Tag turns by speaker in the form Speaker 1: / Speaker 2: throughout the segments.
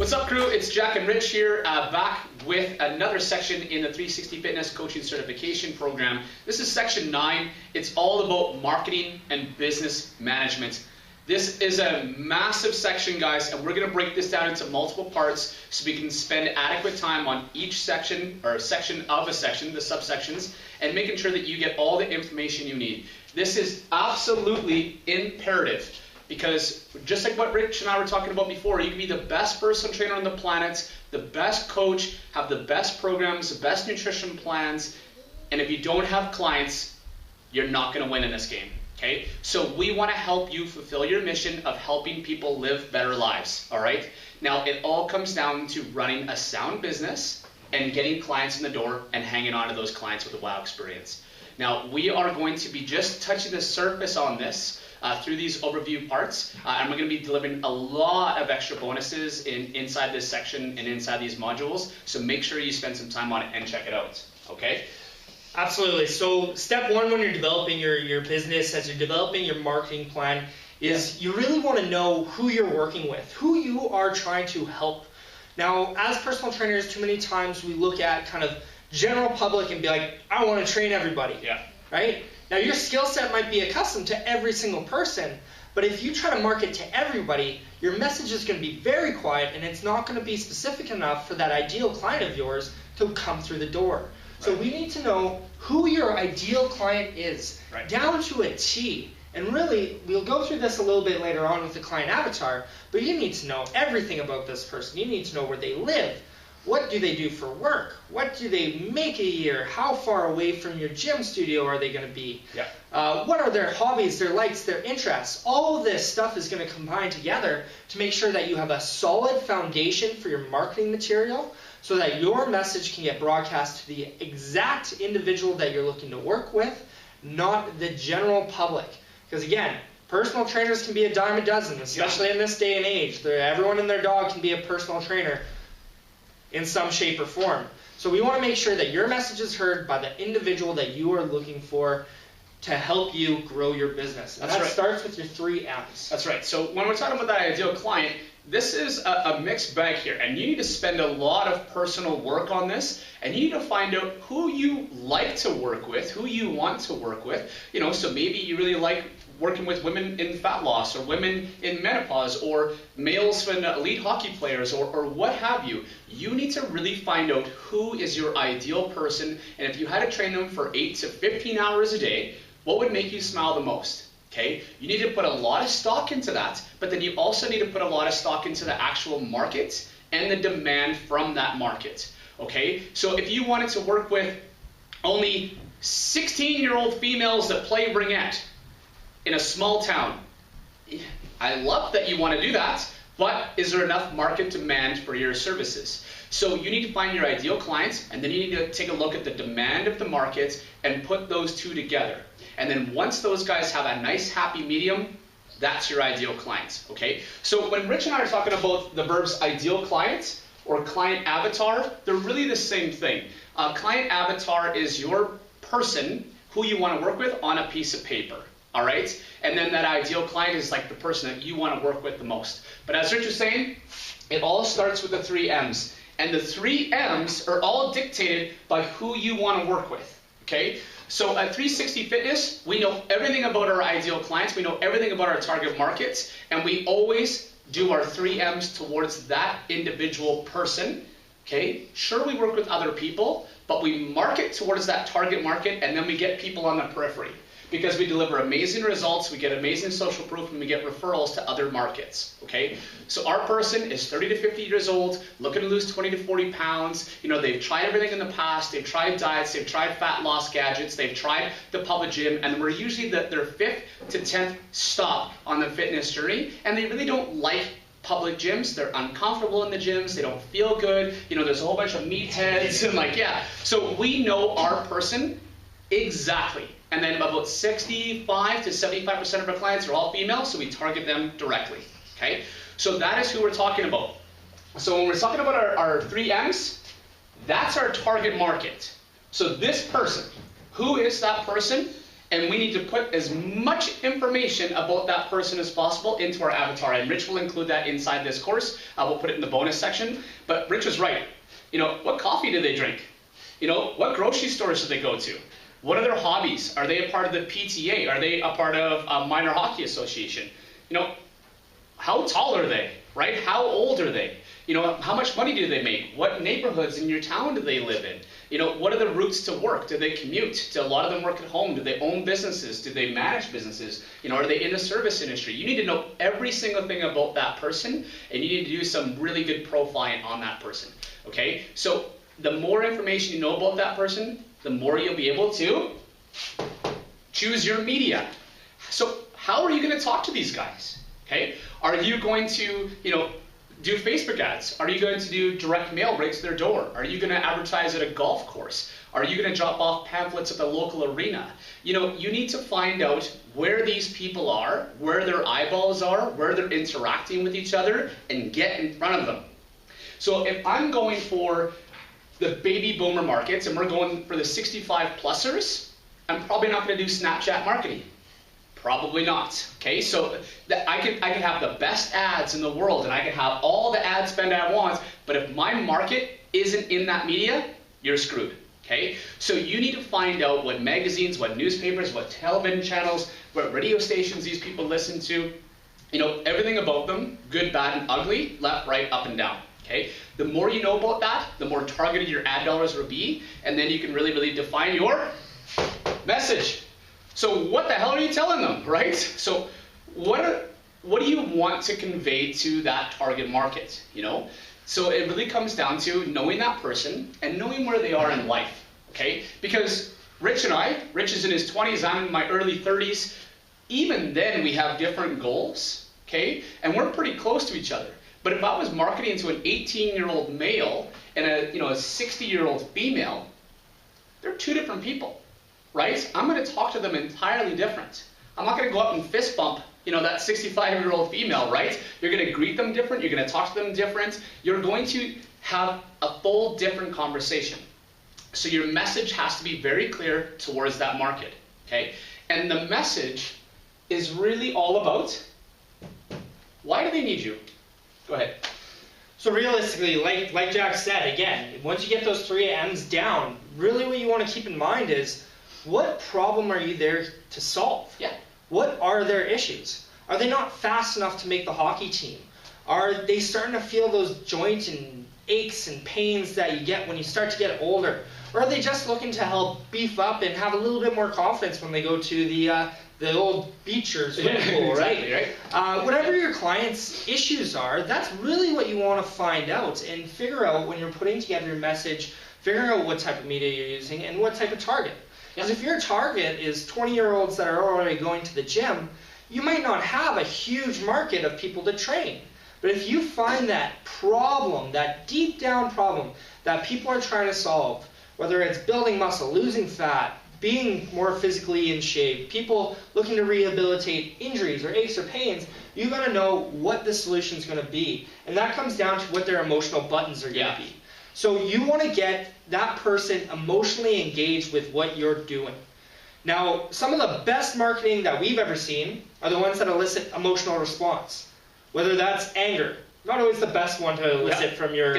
Speaker 1: What's up, crew? It's Jack and Rich here, back with another section in the 360 Fitness Coaching Certification Program. This is section 9. It's all about marketing and business management. This is a massive section, guys, and we're going to break this down into multiple parts so we can spend adequate time on each section, or section of a section, the subsections, and making sure that you get all the information you need. This is absolutely imperative. Because just like what Rich and I were talking about before, you can be the best personal trainer on the planet, the best coach, have the best programs, the best nutrition plans, and if you don't have clients, you're not going to win in this game. Okay? So we want to help you fulfill your mission of helping people live better lives. All right? Now, it all comes down to running a sound business and getting clients in the door and hanging on to those clients with a wow experience. Now, we are going to be just touching the surface on this through these overview parts, and we're going to be delivering a lot of extra bonuses inside this section and inside these modules, so make sure you spend some time on it and check it out, okay?
Speaker 2: Absolutely. So step one when you're developing your business, as you're developing your marketing plan, is you really want to know who you're working with, who you are trying to help. Now, as personal trainers, too many times we look at kind of general public and be like, I want to train everybody, right? Now, your skill set might be accustomed to every single person, but if you try to market to everybody, your message is going to be very quiet and it's not going to be specific enough for that ideal client of yours to come through the door. Right. So we need to know who your ideal client is, down to a T. And really, we'll go through this a little bit later on with the client avatar, but you need to know everything about this person. You need to know where they live. What do they do for work? What do they make a year? How far away from your gym studio are they going to be? What are their hobbies, their likes, their interests? All of this stuff is going to combine together to make sure that you have a solid foundation for your marketing material so that your message can get broadcast to the exact individual that you're looking to work with, not the general public. Because again, personal trainers can be a dime a dozen, especially in this day and age. Everyone and their dog can be a personal trainer in some shape or form. So we want to make sure that your message is heard by the individual that you are looking for to help you grow your business. And that starts with your 3 M's.
Speaker 1: That's right. So when we're talking about that ideal client, this is a mixed bag here, and you need to spend a lot of personal work on this, and you need to find out who you like to work with, who you want to work with. You know, so maybe you really like working with women in fat loss, or women in menopause, or males and elite hockey players, or what have you. You need to really find out who is your ideal person, and if you had to train them for 8 to 15 hours a day, what would make you smile the most? Okay, you need to put a lot of stock into that, but then you also need to put a lot of stock into the actual market and the demand from that market. Okay, so if you wanted to work with only 16-year-old females that play ringette in a small town, I love that you want to do that, but is there enough market demand for your services? So you need to find your ideal clients, and then you need to take a look at the demand of the market and put those two together. And then once those guys have a nice happy medium, that's your ideal client, okay? So when Rich and I are talking about the verbs ideal client or client avatar, they're really the same thing. Client avatar is your person who you want to work with on a piece of paper. All right, and then that ideal client is like the person that you want to work with the most. But as Rich was saying, it all starts with the 3 M's. And the 3 M's are all dictated by who you want to work with, okay? So at 360 Fitness, we know everything about our ideal clients. We know everything about our target markets. And we always do our 3 M's towards that individual person, okay? Sure, we work with other people, but we market towards that target market, and then we get people on the periphery. Because we deliver amazing results, we get amazing social proof, and we get referrals to other markets, okay? So our person is 30 to 50 years old, looking to lose 20 to 40 pounds. You know, they've tried everything in the past. They've tried diets, they've tried fat loss gadgets, they've tried the public gym, and we're usually their 5th to 10th stop on the fitness journey, and they really don't like public gyms. They're uncomfortable in the gyms. They don't feel good. You know, there's a whole bunch of meatheads and like, So we know our person exactly. And then about 65 to 75% of our clients are all female, so we target them directly, okay? So that is who we're talking about. So when we're talking about our 3 M's, that's our target market. So this person, who is that person? And we need to put as much information about that person as possible into our avatar. And Rich will include that inside this course. We'll put it in the bonus section. But Rich was right. You know, what coffee do they drink? You know, what grocery stores do they go to? What are their hobbies? Are they a part of the PTA? Are they a part of a minor hockey association? You know, how tall are they, right? How old are they? You know, how much money do they make? What neighborhoods in your town do they live in? You know, what are the routes to work? Do they commute? Do a lot of them work at home? Do they own businesses? Do they manage businesses? You know, are they in the service industry? You need to know every single thing about that person, and you need to do some really good profiling on that person, okay? So the more information you know about that person, the more you'll be able to choose your media. So how are you going to talk to these guys, okay? Are you going to, you know, do Facebook ads? Are you going to do direct mail right to their door? Are you going to advertise at a golf course? Are you going to drop off pamphlets at the local arena? You know, you need to find out where these people are, where their eyeballs are, where they're interacting with each other, and get in front of them. So if I'm going for the baby boomer markets and we're going for the 65-plussers, I'm probably not going to do Snapchat marketing. Probably not, okay? So I could have the best ads in the world and I could have all the ad spend I want, but if my market isn't in that media, you're screwed, okay? So you need to find out what magazines, what newspapers, what television channels, what radio stations these people listen to, you know, everything about them, good, bad, and ugly, left, right, up, and down, okay? The more you know about that, the more targeted your ad dollars will be, and then you can really, really define your message. So what the hell are you telling them, right? So what do you want to convey to that target market, you know? So it really comes down to knowing that person and knowing where they are in life, okay? Because Rich is in his 20s, I'm in my early 30s. Even then we have different goals, okay? And we're pretty close to each other. But if I was marketing to an 18-year-old male and a 60-year-old female, they're two different people. Right? I'm going to talk to them entirely different. I'm not going to go up and fist bump, you know, that 65-year-old female, right? You're going to greet them different. You're going to talk to them different. You're going to have a full different conversation. So your message has to be very clear towards that market, okay? And the message is really all about, why do they need you? Go ahead.
Speaker 2: So realistically, like Jack said, again, once you get those 3 M's down, really what you want to keep in mind is, what problem are you there to solve?
Speaker 1: Yeah.
Speaker 2: What are their issues? Are they not fast enough to make the hockey team? Are they starting to feel those joint and aches and pains that you get when you start to get older? Or are they just looking to help beef up and have a little bit more confidence when they go to the old beach or swimming pool,
Speaker 1: exactly,
Speaker 2: right? Whatever your client's issues are, that's really what you want to find out and figure out when you're putting together your message, figuring out what type of media you're using and what type of target. Because if your target is 20-year-olds that are already going to the gym, you might not have a huge market of people to train. But if you find that problem, that deep down problem that people are trying to solve, whether it's building muscle, losing fat, being more physically in shape, people looking to rehabilitate injuries or aches or pains, you got to know what the solution is going to be. And that comes down to what their emotional buttons are going to be. So you want to get that person emotionally engaged with what you're doing. Now, some of the best marketing that we've ever seen are the ones that elicit emotional response. Whether that's anger, not always the best one to elicit from your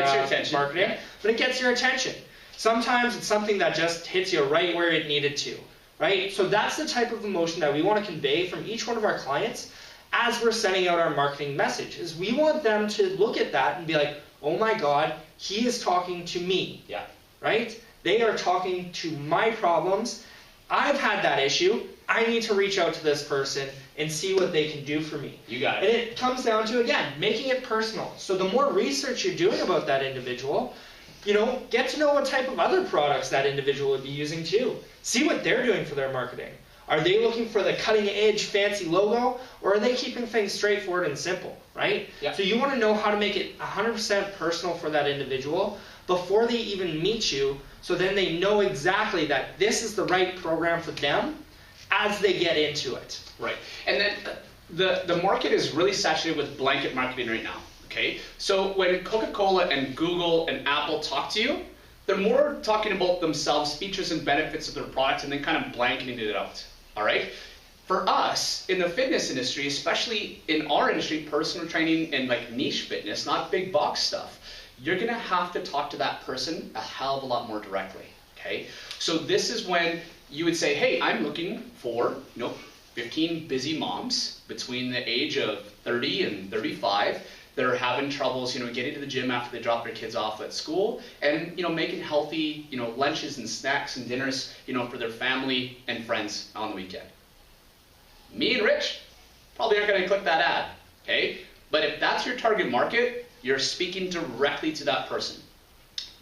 Speaker 2: marketing, but it gets your attention. Sometimes it's something that just hits you right where it needed to, right? So that's the type of emotion that we want to convey from each one of our clients as we're sending out our marketing message. Is we want them to look at that and be like, oh my God, he is talking to me, right? They are talking to my problems. I've had that issue. I need to reach out to this person and see what they can do for me.
Speaker 1: You got it.
Speaker 2: And it comes down to, again, making it personal. So the more research you're doing about that individual, you know, get to know what type of other products that individual would be using too. See what they're doing for their marketing. Are they looking for the cutting edge fancy logo, or are they keeping things straightforward and simple, right? So you want to know how to make it 100% personal for that individual before they even meet you, so then they know exactly that this is the right program for them as they get into it.
Speaker 1: Right. And then the market is really saturated with blanket marketing right now, okay? So when Coca-Cola and Google and Apple talk to you, they're more talking about themselves, features and benefits of their product, and then kind of blanketing it out. all right? For us, in the fitness industry, especially in our industry, personal training and like niche fitness, not big box stuff, you're gonna have to talk to that person a hell of a lot more directly, okay? So this is when you would say, hey, I'm looking for, 15 busy moms between the age of 30 and 35 that are having troubles, getting to the gym after they drop their kids off at school, and making healthy, lunches and snacks and dinners, for their family and friends on the weekend. Me and Rich probably aren't going to click that ad, okay? But if that's your target market, you're speaking directly to that person.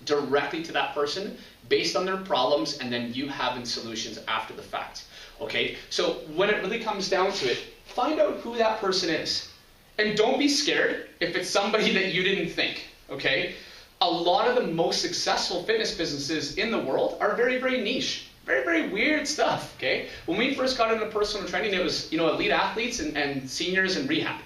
Speaker 1: Directly to that person based on their problems, and then you having solutions after the fact. Okay, so when it really comes down to it, find out who that person is. And don't be scared if it's somebody that you didn't think, okay? A lot of the most successful fitness businesses in the world are very, very niche. Very, very weird stuff, okay? When we first got into personal training, it was, elite athletes and seniors and rehab.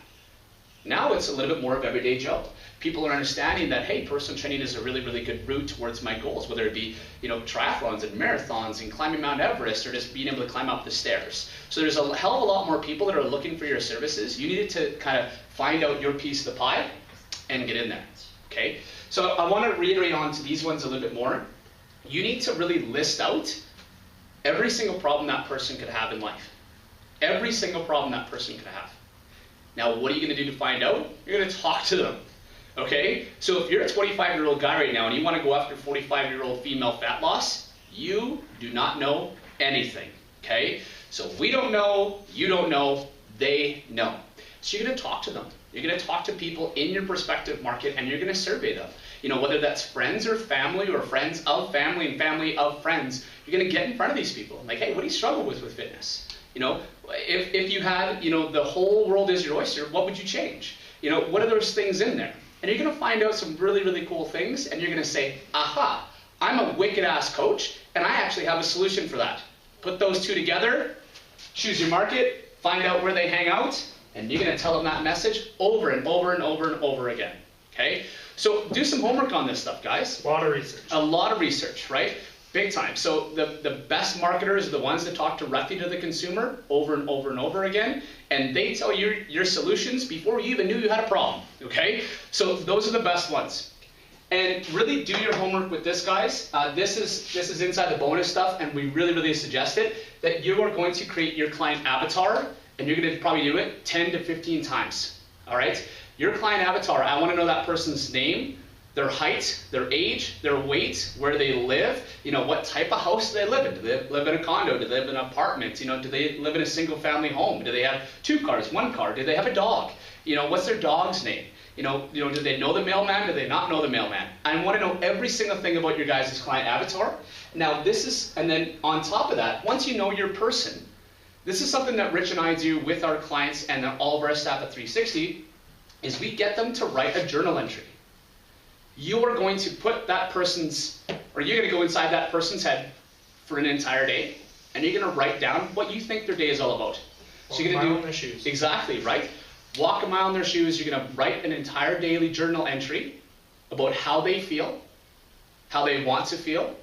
Speaker 1: Now it's a little bit more of everyday Joe. People are understanding that, hey, personal training is a really, really good route towards my goals, whether it be, triathlons and marathons and climbing Mount Everest or just being able to climb up the stairs. So there's a hell of a lot more people that are looking for your services. You need to kind of find out your piece of the pie and get in there, okay? So I want to reiterate on to these ones a little bit more. You need to really list out every single problem that person could have in life. Every single problem that person could have. Now, what are you going to do to find out? You're going to talk to them. Okay? So if you're a 25-year-old guy right now and you want to go after 45-year-old female fat loss, you do not know anything. Okay? So we don't know, you don't know, they know. So you're going to talk to them. You're going to talk to people in your prospective market and you're going to survey them. Whether that's friends or friends of family and family of friends, you're going to get in front of these people. Like, hey, what do you struggle with fitness? If you had, the whole world is your oyster, what would you change? What are those things in there? And you're going to find out some really, really cool things, and you're going to say, aha, I'm a wicked-ass coach, and I actually have a solution for that. Put those two together, choose your market, find out where they hang out, and you're going to tell them that message over and over and over and over again. Okay? So do some homework on this stuff, guys.
Speaker 2: A lot of research.
Speaker 1: A lot of research, right? Big time. So the best marketers are the ones that talk directly to the consumer over and over and over again, and they tell you your solutions before you even knew you had a problem, okay? So those are the best ones. And really do your homework with this, guys. This is inside the bonus stuff, and we really, really suggest it, that you are going to create your client avatar, and you're going to probably do it 10 to 15 times, all right? Your client avatar, I want to know that person's name, their height, their age, their weight, where they live, what type of house do they live in? Do they live in a condo? Do they live in an apartment? Do they live in a single family home? Do they have 2 cars, 1 car? Do they have a dog? What's their dog's name? Do they know the mailman? Do they not know the mailman? I want to know every single thing about your guys' client avatar. Now and then on top of that, once you know your person, this is something that Rich and I do with our clients and all of our staff at 360, is we get them to write a journal entry. You are going to put you're going to go inside that person's head for an entire day, and you're going to write down what you think their day is all about. So you're going to do
Speaker 2: their shoes.
Speaker 1: Exactly, right? Walk a mile in their shoes. You're going to write an entire daily journal entry about how they feel, how they want to feel,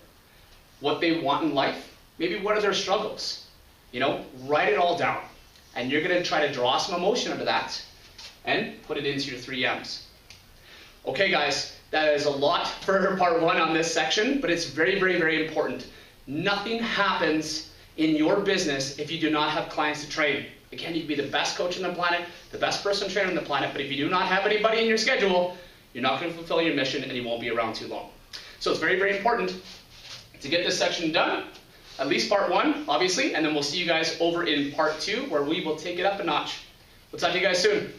Speaker 1: what they want in life, maybe what are their struggles. Write it all down, and you're going to try to draw some emotion out of that and put it into your 3 M's. Okay, guys. That is a lot for part 1 on this section, but it's very, very, very important. Nothing happens in your business if you do not have clients to train. Again, you can be the best coach on the planet, the best personal trainer on the planet, but if you do not have anybody in your schedule, you're not going to fulfill your mission and you won't be around too long. So it's very, very important to get this section done, at least part 1, obviously, and then we'll see you guys over in part 2 where we will take it up a notch. We'll talk to you guys soon.